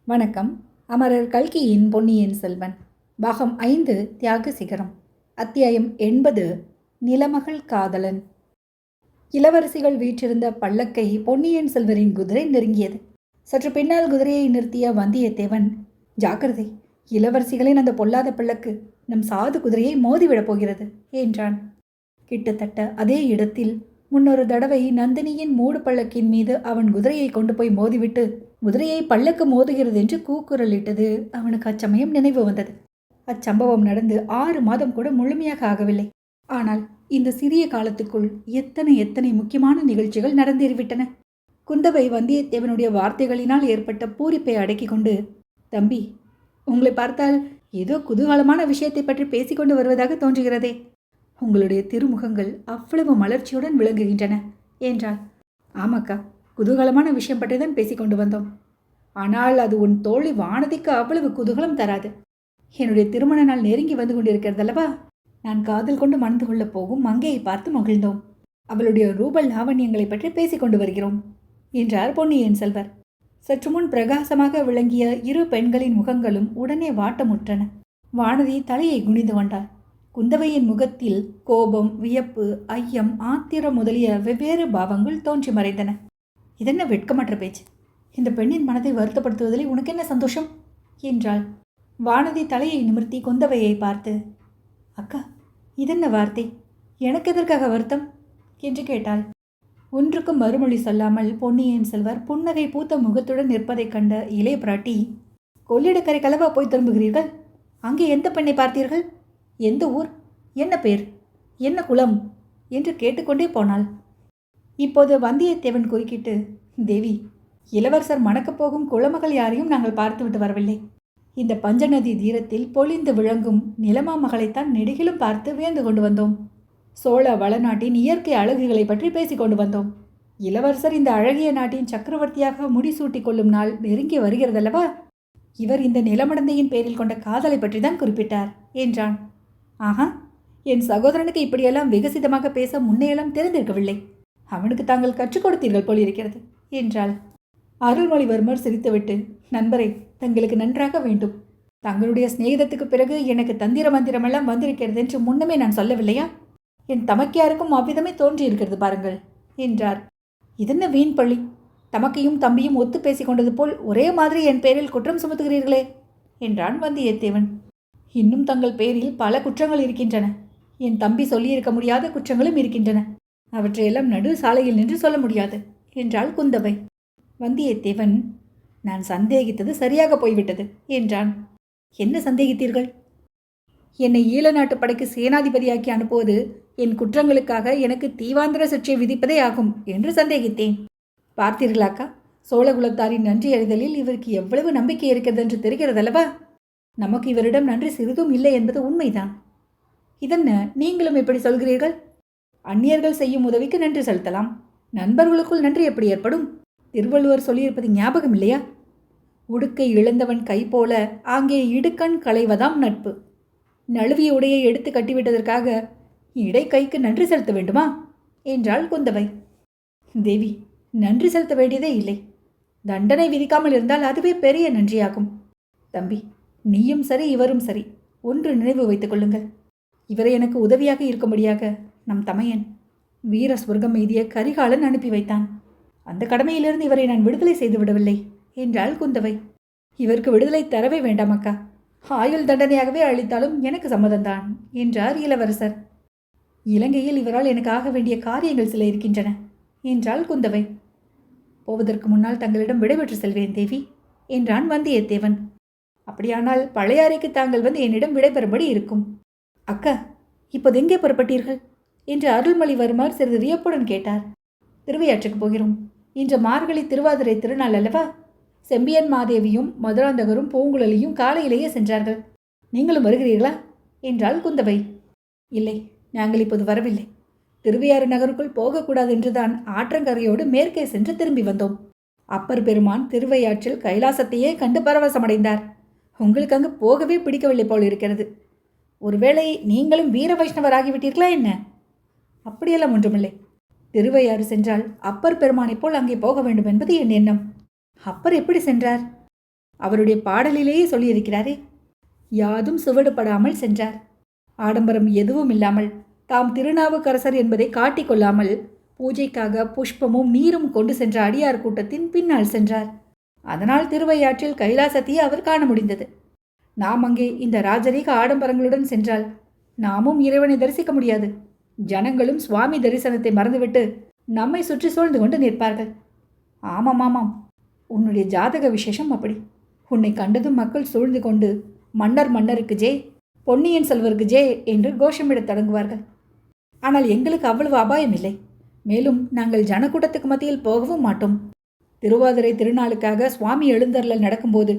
வணக்கம். அமரர் கல்கியின் பொன்னியின் செல்வன் பாகம் 5 தியாக சிகரம் அத்தியாயம் 80 நிலமகள் காதலன். இளவரசிகள் வீற்றிருந்த பல்லக்கை பொன்னியின் செல்வரின் குதிரை நெருங்கியது. சற்று பின்னால் குதிரையை நிறுத்திய வந்தியத்தேவன், ஜாக்கிரதை, இளவரசிகளின் அந்த பொல்லாத பல்லக்கு நம் சாது குதிரையை மோதிவிடப் போகிறது என்றான். கிட்டத்தட்ட அதே இடத்தில் முன்னொரு தடவை நந்தினியின் மூடு பல்லக்கின் மீது அவன் குதிரையை கொண்டு போய் மோதிவிட்டு குதிரையை பல்லக்கு மோதுகிறது என்று கூக்குரலிட்டது அவனுக்கு அச்சமயம் நினைவு வந்தது. அச்சம்பவம் நடந்து 6 மாதம் கூட முழுமையாக ஆகவில்லை. ஆனால் இந்த சிறிய காலத்துக்குள் எத்தனை எத்தனை முக்கியமான நிகழ்ச்சிகள் நடந்தேறிவிட்டன. குந்தவை வந்தியத்தேவனுடைய வார்த்தைகளினால் ஏற்பட்ட பூரிப்பை அடக்கி கொண்டு, தம்பி, உங்களை பார்த்தால் ஏதோ குதூகலமான விஷயத்தை பற்றி பேசிக்கொண்டு வருவதாக தோன்றுகிறதே. உங்களுடைய திருமுகங்கள் அவ்வளவு மலர்ச்சியுடன் விளங்குகின்றன என்றாள். ஆமாக்கா, குதூகலமான விஷயம் பற்றி தான் பேசிக்கொண்டு வந்தோம். ஆனால் அது உன் தோழி வானதிக்கு அவ்வளவு குதூகலம் தராது. என்னுடைய திருமண நாள் நெருங்கி வந்து கொண்டிருக்கிறதல்லவா? நான் காதல் கொண்டு மணந்து கொள்ளப் போகும் மங்கையை பார்த்து மகிழ்ந்தோம். அவளுடைய ரூபல் லாவண்யங்களை பற்றி பேசிக்கொண்டு வருகிறோம் என்றார் பொன்னியின் செல்வர். சற்று முன் பிரகாசமாக விளங்கிய 2 பெண்களின் முகங்களும் உடனே வாட்டமுற்றன. வானதி தலையை குனிந்து கொண்டாள். குந்தவையின் முகத்தில் கோபம், வியப்பு, ஐயம், ஆத்திரம் முதலிய வெவ்வேறு பாவங்கள் தோன்றி மறைந்தன. இதென்ன வெட்கமற்ற பேச்சு? இந்த பெண்ணின் மனதை வருத்தப்படுத்துவதில் உனக்கு என்ன சந்தோஷம் என்றாள். வானதி தலையை நிமிர்த்தி குந்தவையை பார்த்து, அக்கா, இதென்ன வார்த்தை? எனக்கு எதற்காக வருத்தம் என்று கேட்டாள். ஒன்றுக்கும் மறுமொழி சொல்லாமல் பொன்னியின் செல்வர் புன்னகை பூத்த முகத்துடன் நிற்பதைக் கண்ட இளைய பிராட்டி, கொள்ளிடக்கரை கலவா போய் திரும்புகிறீர்கள்? அங்கே எந்த பெண்ணை பார்த்தீர்கள்? எந்த ஊர்? என்ன பேர்? என்ன குலம் என்று கேட்டுக்கொண்டே போனாள். இப்போது வந்தியத்தேவன் குறுக்கிட்டு, தேவி, இளவரசர் மணக்கப் போகும் குளமகள் யாரையும் நாங்கள் பார்த்துவிட்டு வரவில்லை. இந்த பஞ்சநதி தீரத்தில் பொழிந்து விளங்கும் நிலமா மகளைத்தான் நெடுகிலும் பார்த்து வியந்து கொண்டு வந்தோம். சோழ வளநாட்டின் இயற்கை அழகுகளை பற்றி பேசிக்கொண்டு வந்தோம். இளவரசர் இந்த அழகிய நாட்டின் சக்கரவர்த்தியாக முடிசூட்டி கொள்ளும் நாள் நெருங்கி வருகிறதல்லவா? இவர் இந்த நிலமடந்தையின் பேரில் கொண்ட காதலை பற்றி தான் குறிப்பிட்டார் என்றான். ஆஹா, என் சகோதரனுக்கு இப்படியெல்லாம் விகசிதமாக பேச முன்னையெல்லாம் தெரிந்திருக்கவில்லை. அவனுக்கு தாங்கள் கற்றுக் கொடுத்தீர்கள் போலிருக்கிறது என்றாள். அருள்மொழிவர்மர் சிரித்துவிட்டு, நண்பரே, தங்களுக்கு நன்றாக வேண்டும். தங்களுடைய சிநேகிதத்துக்கு பிறகு எனக்கு தந்திர மந்திரமெல்லாம் வந்திருக்கிறது என்று முன்னமே நான் சொல்லவில்லையா? என் தமக்கையாருக்கும் அவ்விதமே தோன்றியிருக்கிறது பாருங்கள் என்றார். இதென்ன வீண் பள்ளி? தமக்கையும் தம்பியும் ஒத்து பேசிக்கொண்டது போல் ஒரே மாதிரி என் பேரில் குற்றம் சுமத்துகிறீர்களே என்றான் வந்தியத்தேவன். இன்னும் தங்கள் பேரில் பல குற்றங்கள் இருக்கின்றன. என் தம்பி சொல்லியிருக்க முடியாத குற்றங்களும் இருக்கின்றன. அவற்றையெல்லாம் நடு சாலையில் நின்று சொல்ல முடியாது என்றாள் குந்தவை. வந்தியத்தேவன், நான் சந்தேகித்தது சரியாக போய்விட்டது என்றான். என்ன சந்தேகித்தீர்கள்? என்னை ஈழ நாட்டு படைக்கு சேனாதிபதியாக்கி அனுப்புவது என் குற்றங்களுக்காக எனக்கு தீவாந்திர சிக்ஷை விதிப்பதே ஆகும் என்று சந்தேகித்தேன். பார்த்தீர்களாக்கா, சோழகுலத்தாரின் நன்றி அறிதலில் இவருக்கு எவ்வளவு நம்பிக்கை இருக்கிறது என்று தெரிகிறதல்லவா? நமக்கு இவரிடம் நன்றி சிறிதும் இல்லை என்பது உண்மைதான். இதென்ன நீங்களும் எப்படி சொல்கிறீர்கள்? அந்நியர்கள் செய்யும் உதவிக்கு நன்றி செலுத்தலாம், நண்பர்களுக்குள் நன்றி எப்படி ஏற்படும்? திருவள்ளுவர் சொல்லியிருப்பது ஞாபகம் இல்லையா? உடுக்கை இழந்தவன் கை போல ஆங்கே இடுக்கண் களைவதாம் நட்பு. நழுவிய உடையை எடுத்து கட்டிவிட்டதற்காக இடை கைக்கு நன்றி செலுத்த வேண்டுமா என்றாள் குந்தவை. தேவி, நன்றி செலுத்த வேண்டியதே இல்லை. தண்டனை விதிக்காமல் இருந்தால் அதுவே பெரிய நன்றியாகும். தம்பி, நீயும் சரி, இவரும் சரி, ஒன்று நினைவு வைத்துக் கொள்ளுங்கள். இவரை எனக்கு உதவியாக இருக்கும்படியாக நம் தமையன் வீர ஸ்வர்க்கம் எய்திய கரிகாலன் அனுப்பி வைத்தான். அந்த கடமையிலிருந்து இவரை நான் விடுதலை செய்து விடவில்லை என்றாள் குந்தவை. இவருக்கு விடுதலை தரவே வேண்டாமக்கா. ஆயுள் தண்டனையாகவே அளித்தாலும் எனக்கு சம்மதம்தான் என்றார் இளவரசர். இலங்கையில் இவரால் எனக்கு ஆக வேண்டிய காரியங்கள் சில இருக்கின்றன என்றாள் குந்தவை. போவதற்கு முன்னால் தங்களிடம் விடைபெற்று செல்வேன் தேவி என்றான் வந்தியத்தேவன். அப்படியானால் பழையாறைக்கு தாங்கள் வந்து என்னிடம் விடைபெறும்படி இருக்கும். அக்கா, இப்போது எங்கே புறப்பட்டீர்கள் என்று அருள்மொழிவர்மர் சிறிது வியப்புடன் கேட்டார். திருவையாற்றுக்கு போகிறோம். இன்று மார்கழி திருவாதிரை திருநாள் அல்லவா? செம்பியன் மாதேவியும் மதுராந்தகரும் பூங்குழலியும் காலையிலேயே சென்றார்கள். நீங்களும் வருகிறீர்களா என்றாள் குந்தவை. இல்லை, நாங்கள் இப்போது வரவில்லை. திருவையாறு நகருக்குள் போகக்கூடாது என்றுதான் ஆற்றங்கரையோடு மேற்கே சென்று திரும்பி வந்தோம். அப்பர் பெருமான் திருவையாற்றில் கைலாசத்தையே கண்டு பரவசமடைந்தார். உங்களுக்கு அங்கு போகவே பிடிக்கவில்லை போல் இருக்கிறது. ஒருவேளை நீங்களும் வீர வைஷ்ணவராகிவிட்டீர்களா என்ன? அப்படியெல்லாம் ஒன்றுமில்லை. திருவையாறு சென்றால் அப்பர் பெருமானைப் போல் அங்கே போக வேண்டும் என்பது என் எண்ணம். அப்பர் எப்படி சென்றார்? அவருடைய பாடலிலேயே சொல்லியிருக்கிறாரே, யாதும் சுவடுபடாமல் சென்றார். ஆடம்பரம் எதுவும் இல்லாமல், தாம் திருநாவுக்கரசர் என்பதை காட்டிக்கொள்ளாமல், பூஜைக்காக புஷ்பமும் நீரும் கொண்டு சென்ற அடியார் கூட்டத்தின் பின்னால் சென்றார். அதனால் திருவையாற்றில் கைலாசத்தையே அவர் காண முடிந்தது. நாம் அங்கே இந்த ராஜரீக ஆடம்பரங்களுடன் சென்றால் நாமும் இறைவனை தரிசிக்க முடியாது. ஜனங்களும் சுவாமி தரிசனத்தை மறந்துவிட்டு நம்மை சுற்றி சூழ்ந்து கொண்டு நிற்பார்கள். ஆமாம் ஆமாம், உன்னுடைய ஜாதக விசேஷம் அப்படி. உன்னை கண்டதும் மக்கள் சூழ்ந்து கொண்டு மன்னருக்கு ஜே, பொன்னியின் செல்வருக்கு ஜே என்று கோஷமிடத் தொடங்குவார்கள். ஆனால் எங்களுக்கு அவ்வளவு அபாயம் இல்லை. மேலும் நாங்கள் ஜனக்கூட்டத்துக்கு மத்தியில் போகவும் மாட்டோம். திருவாதிரை திருநாளுக்காக சுவாமி எழுந்தருளல் நடக்கும்போது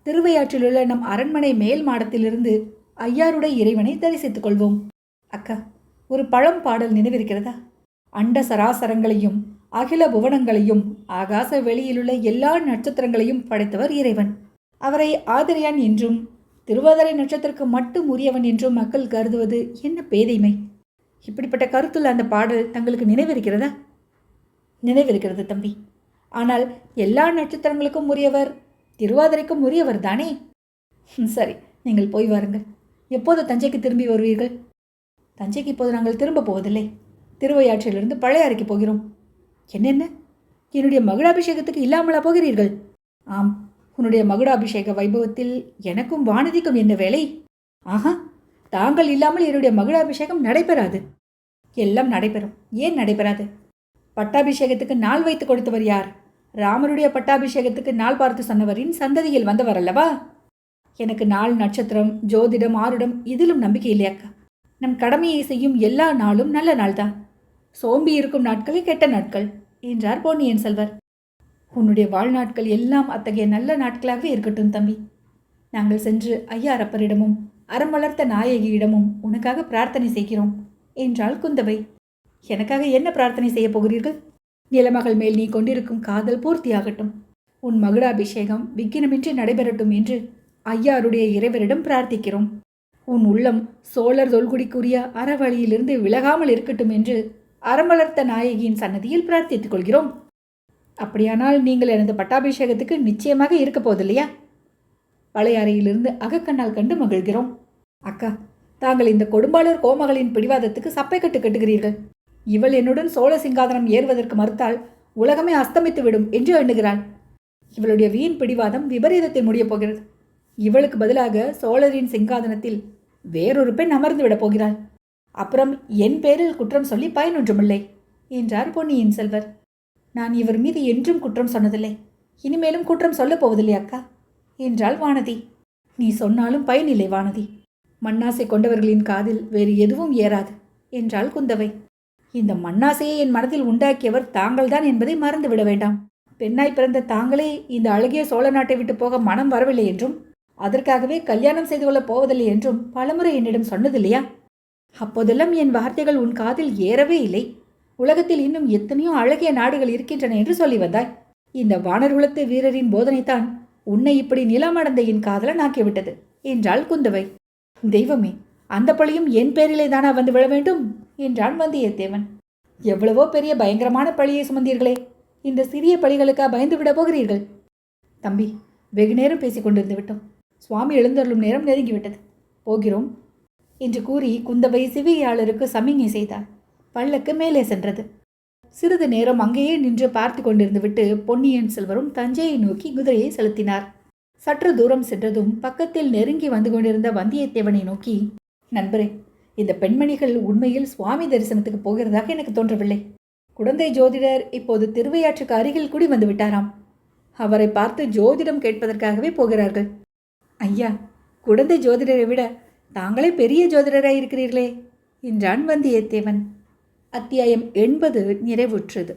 திருவையாற்றிலுள்ள நம் அரண்மனை மேல் மாடத்திலிருந்து ஐயாருடைய இறைவனை தரிசித்துக் கொள்வோம். அக்கா, ஒரு பழம் பாடல் நினைவிருக்கிறதா? அண்ட சராசரங்களையும் அகில புவனங்களையும் ஆகாச வெளியிலுள்ள எல்லா நட்சத்திரங்களையும் படைத்தவர் இறைவன். அவரை ஆதிரையான் என்றும் திருவாதிரை நட்சத்திரக்கு மட்டும் உரியவன் என்றும் மக்கள் கருதுவது என்ன பேதைமை! இப்படிப்பட்ட கருத்துள்ள அந்த பாடல் தங்களுக்கு நினைவிருக்கிறதா? நினைவிருக்கிறது தம்பி. ஆனால் எல்லா நட்சத்திரங்களுக்கும் உரியவர் திருவாதிரைக்கும் உரியவர் தானே? சரி, நீங்கள் போய் வாருங்கள். எப்போது தஞ்சைக்கு திரும்பி வருவீர்கள்? தஞ்சைக்கு இப்போது நாங்கள் திரும்ப போவதில்லை. திருவையாற்றிலிருந்து பழையாறைக்கு போகிறோம். என்னென்ன, என்னுடைய மகுடாபிஷேகத்துக்கு இல்லாமலா போகிறீர்கள்? ஆம், உன்னுடைய மகுடாபிஷேக வைபவத்தில் எனக்கும் வானதிக்கும் என்ன வேலை? ஆஹா, தாங்கள் இல்லாமல் என்னுடைய மகுடாபிஷேகம் நடைபெறாது. எல்லாம் நடைபெறும். ஏன் நடைபெறாது? பட்டாபிஷேகத்துக்கு நாள் வைத்து கொடுத்தவர் யார்? ராமருடைய பட்டாபிஷேகத்துக்கு நாள் பார்த்து சொன்னவரின் சந்ததியில் வந்தவர் அல்லவா? எனக்கு நாள், நட்சத்திரம், ஜோதிடம், ஆருடம் இதிலும் நம்பிக்கை இல்லையாக்கா. நம் கடமையை செய்யும் எல்லா நாளும் நல்ல நாள்தான். சோம்பி இருக்கும் நாட்களே கெட்ட நாட்கள் என்றார் பொன்னியின் செல்வர். உன்னுடைய வாழ்நாட்கள் எல்லாம் அத்தகைய நல்ல நாட்களாகவே இருக்கட்டும் தம்பி. நாங்கள் சென்று ஐயாரப்பரிடமும் அறம் வளர்த்த நாயகியிடமும் உனக்காக பிரார்த்தனை செய்கிறோம் என்றாள் குந்தவை. எனக்காக என்ன பிரார்த்தனை செய்ய போகிறீர்கள்? நிலமகள் மேல் நீ கொண்டிருக்கும் காதல் பூர்த்தியாகட்டும், உன் மகுடாபிஷேகம் விக்கினமின்றி நடைபெறட்டும் என்று ஐயாருடைய இறைவரிடம் பிரார்த்திக்கிறோம். உன் உள்ளம் சோழர் தொல்குடிக்குரிய அறவழியிலிருந்து விலகாமல் இருக்கட்டும் என்று அறம் வளர்த்த நாயகியின் சன்னதியில் பிரார்த்தித்துக் கொள்கிறோம். அப்படியானால் நீங்கள் எனது பட்டாபிஷேகத்துக்கு நிச்சயமாக இருக்க போதில்லையா? பழையாறையிலிருந்து அகக்கண்ணால் கண்டு மகிழ்கிறோம். அக்கா, தாங்கள் இந்த கொடும்பாளூர் கோமகளின் பிடிவாதத்துக்கு சப்பை கட்டு கட்டுகிறீர்கள். இவள் என்னுடன் சோழ சிங்காதனம் ஏறுவதற்கு மறுத்தால் உலகமே அஸ்தமித்து விடும் என்று எண்ணுகிறாள். இவளுடைய வீண் பிடிவாதம் விபரீதத்தில் முடியப் போகிறது. இவளுக்கு பதிலாக சோழரின் சிங்காதனத்தில் வேறொரு பெண் அமர்ந்து விடப் போகிறாள். அப்புறம் என் பேரில் குற்றம் சொல்லி பயனொன்றுமில்லை என்றார் பொன்னியின் செல்வர். நான் இவர் மீது என்றும் குற்றம் சொன்னதில்லை, இனிமேலும் குற்றம் சொல்லப் போவதில்லை அக்கா என்றாள் வானதி. நீ சொன்னாலும் பயனில்லை வானதி. மண்ணாசை கொண்டவர்களின் காதில் வேறு எதுவும் ஏறாது என்றாள் குந்தவை. இந்த மண்ணாசையை என் மனதில் உண்டாக்கியவர் தாங்கள்தான் என்பதை மறந்துவிட வேண்டாம். பெண்ணாய் பிறந்த தாங்களே இந்த அழகிய சோழ நாட்டை விட்டு போக மனம் வரவில்லை என்றும் அதற்காகவே கல்யாணம் செய்து கொள்ளப் போவதில்லை என்றும் பலமுறை என்னிடம் சொன்னதில்லையா? அப்போதெல்லாம் என் வார்த்தைகள் உன் காதில் ஏறவே இல்லை. உலகத்தில் இன்னும் எத்தனையோ அழகிய நாடுகள் இருக்கின்றன என்று சொல்லி வந்தாய். இந்த வானர்குலத்து வீரரின் போதனைத்தான் உன்னை இப்படி நிலமடந்தையின் காதலன் ஆக்கிவிட்டது என்றாள் குந்தவை. தெய்வமே, அந்த பழியும் என் பேரிலே தானா வந்து விழ வேண்டும் என்றான் வந்தியத்தேவன். எவ்வளவோ பெரிய பயங்கரமான பழியை சுமந்தீர்களே, இந்த சிறிய பழிகளுக்கா பயந்து விட போகிறீர்கள்? தம்பி, வெகு நேரம் பேசிக் கொண்டிருந்து விட்டோம். சுவாமி எழுந்தருளும் நேரம் நெருங்கிவிட்டது. போகிறோம் என்று கூறி குந்தவை சிவிகையாளருக்கு சமிங்கை செய்தார். பல்லக்கு மேலே சென்றது. சிறிது நேரம் அங்கேயே நின்று பார்த்து கொண்டிருந்து விட்டு பொன்னியின் செல்வரும் தஞ்சையை நோக்கி குதிரையை செலுத்தினார். சற்று தூரம் சென்றதும் பக்கத்தில் நெருங்கி வந்து கொண்டிருந்த வந்தியத்தேவனை நோக்கி, நண்பரே, இந்த பெண்மணிகள் உண்மையில் சுவாமி தரிசனத்துக்கு போகிறதாக எனக்கு தோன்றவில்லை. குடந்தை ஜோதிடர் இப்போது திருவையாற்றுக்கு அருகில் கூடி வந்து விட்டாராம். அவரை பார்த்து ஜோதிடம் கேட்பதற்காகவே போகிறார்கள். ஐயா, குடந்தை ஜோதிடரை விட தாங்களே பெரிய ஜோதிடராயிருக்கிறீர்களே என்றான் வந்தியத்தேவன். அத்தியாயம் 80 நிறைவுற்றது.